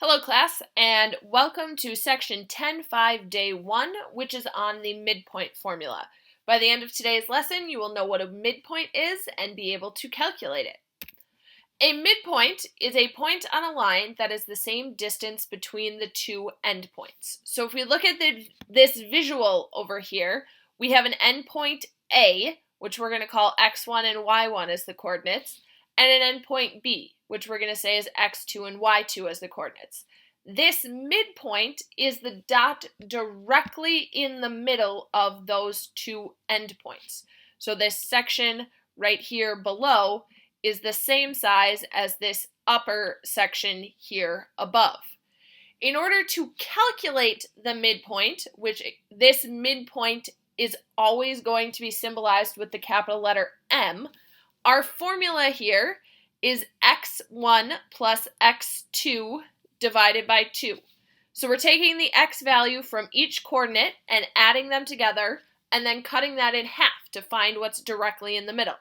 Hello class, and welcome to section 10.5 day 1, which is on the midpoint formula. By the end of today's lesson, you will know what a midpoint is and be able to calculate it. A midpoint is a point on a line that is the same distance between the two endpoints. So if we look at this visual over here, we have an endpoint A, which we're going to call x1 and y1 as the coordinates, and an endpoint B, which we're going to say is x2 and y2 as the coordinates. This midpoint is the dot directly in the middle of those two endpoints. So this section right here below is the same size as this upper section here above. In order to calculate the midpoint, which this midpoint is always going to be symbolized with the capital letter M, our formula here is x1 plus x2 divided by 2. So we're taking the x value from each coordinate and adding them together and then cutting that in half to find what's directly in the middle.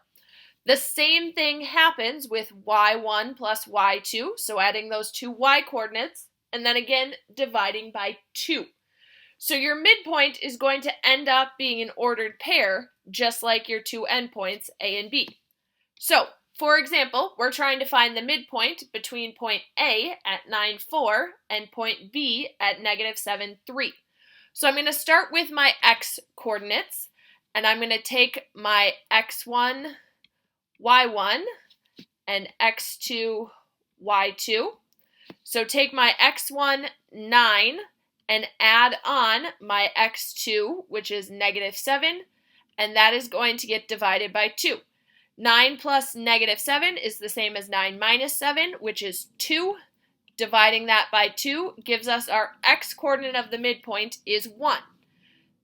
The same thing happens with y1 plus y2, so adding those two y coordinates and then again dividing by 2. So your midpoint is going to end up being an ordered pair, just like your two endpoints A and B. So, for example, we're trying to find the midpoint between point A at 9,4 and point B at negative 7,3. So I'm going to start with my x coordinates, and I'm going to take my x1, y1, and x2, y2. So take my x1, 9, and add on my x2, which is negative 7, and that is going to get divided by 2. 9 plus negative 7 is the same as 9 minus 7, which is 2. Dividing that by 2 gives us our x-coordinate of the midpoint is 1.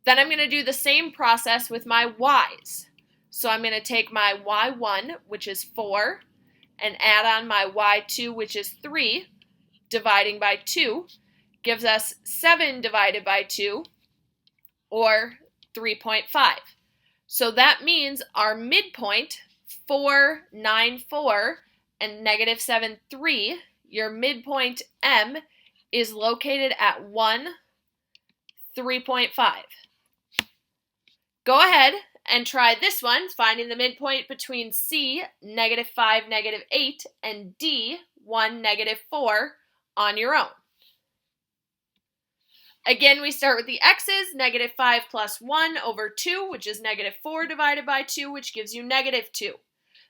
Then I'm going to do the same process with my y's. So I'm going to take my y1, which is 4, and add on my y2, which is 3, dividing by 2, gives us 7 divided by 2, or 3.5. So that means our midpoint, 4, 9, 4, and negative 7, 3, your midpoint M is located at 1, 3.5. Go ahead and try this one, finding the midpoint between C, negative 5, negative 8, and D, 1, negative 4, on your own. Again, we start with the x's, negative 5 plus 1 over 2, which is negative 4 divided by 2, which gives you negative 2.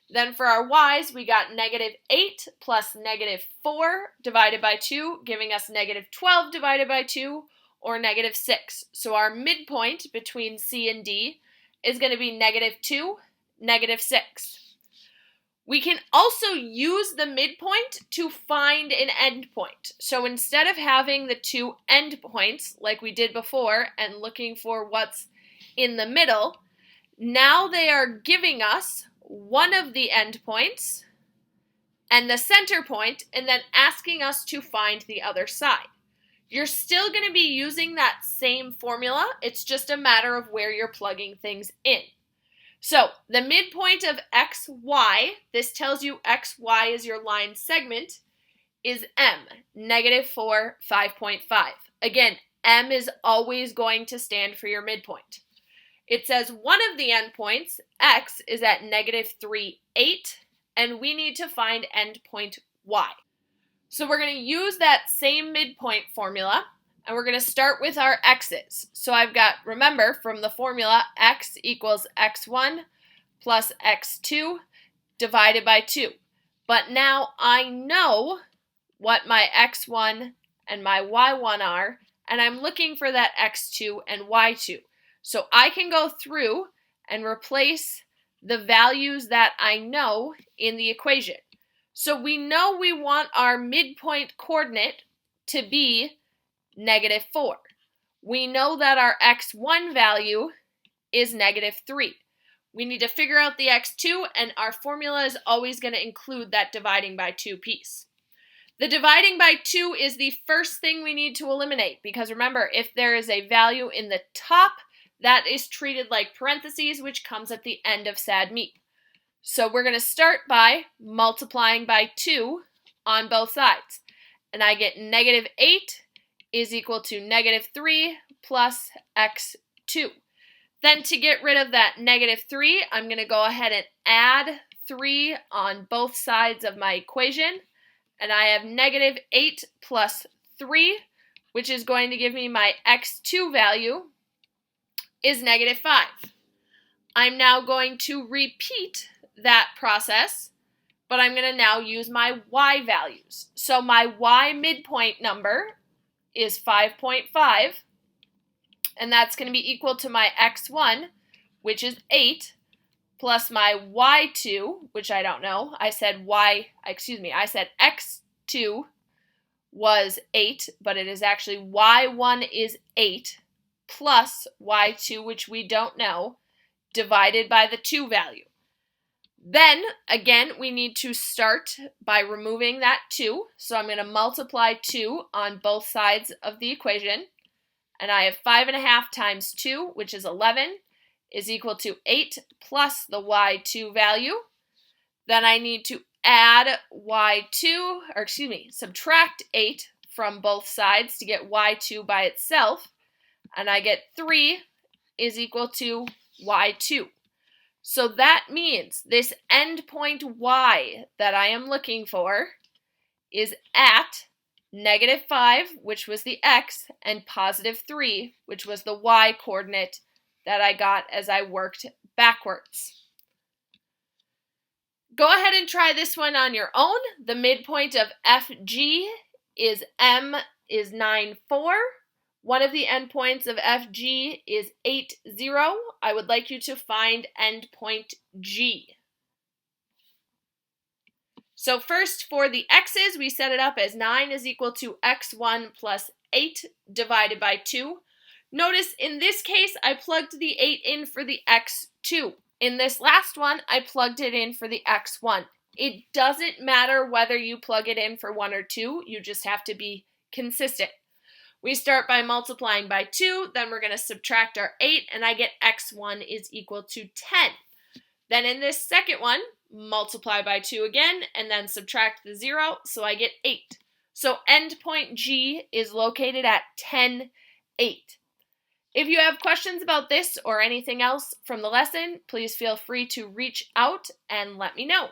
Then for our y's, we got negative 8 plus negative 4 divided by 2, giving us negative 12 divided by 2, or negative 6. So our midpoint between C and D is going to be negative 2, negative 6. We can also use the midpoint to find an endpoint. So instead of having the two endpoints like we did before and looking for what's in the middle, now they are giving us one of the endpoints and the center point and then asking us to find the other side. You're still going to be using that same formula. It's just a matter of where you're plugging things in. So the midpoint of xy, this tells you xy is your line segment, is M, negative 4, 5.5. Again, M is always going to stand for your midpoint. It says one of the endpoints, x, is at negative 3, 8, and we need to find endpoint y. So we're going to use that same midpoint formula, and we're going to start with our x's. So I've got, remember, from the formula, x equals x1 plus x2 divided by 2. But now I know what my x1 and my y1 are, and I'm looking for that x2 and y2. So I can go through and replace the values that I know in the equation. So we know we want our midpoint coordinate to be negative 4. We know that our x1 value is negative 3. We need to figure out the x2, and our formula is always going to include that dividing by 2 piece. The dividing by 2 is the first thing we need to eliminate, because remember, if there is a value in the top, that is treated like parentheses, which comes at the end of sad meat. So we're going to start by multiplying by 2 on both sides. and I get negative 8 is equal to negative 3 plus x2. Then to get rid of that negative 3, I'm going to go ahead and add 3 on both sides of my equation. And I have negative 8 plus 3, which is going to give me my x2 value is negative 5. I'm now going to repeat that process, but I'm going to now use my y values. So my y midpoint number is 5.5, and that's going to be equal to my x1, which is 8, plus my y2, which I don't know. I said x2 was 8, but it is actually y1 is 8, plus y2, which we don't know, divided by the 2 value. Then, again, we need to start by removing that 2. So I'm going to multiply 2 on both sides of the equation. And I have 5.5 times 2, which is 11, is equal to 8 plus the y2 value. Then I need to subtract 8 from both sides to get y2 by itself. And I get 3 is equal to y2. So that means this endpoint y that I am looking for is at negative 5, which was the x, and positive 3, which was the y coordinate that I got as I worked backwards. Go ahead and try this one on your own. The midpoint of FG is 9, 4. One of the endpoints of FG is 8, 0. I would like you to find endpoint G. So first, for the x's, we set it up as 9 is equal to x1 plus 8 divided by 2. Notice in this case, I plugged the 8 in for the x2. In this last one, I plugged it in for the x1. It doesn't matter whether you plug it in for 1 or 2. You just have to be consistent. We start by multiplying by 2, then we're going to subtract our 8, and I get x1 is equal to 10. Then in this second one, multiply by 2 again, and then subtract the 0, so I get 8. So endpoint G is located at 10, 8. If you have questions about this or anything else from the lesson, please feel free to reach out and let me know.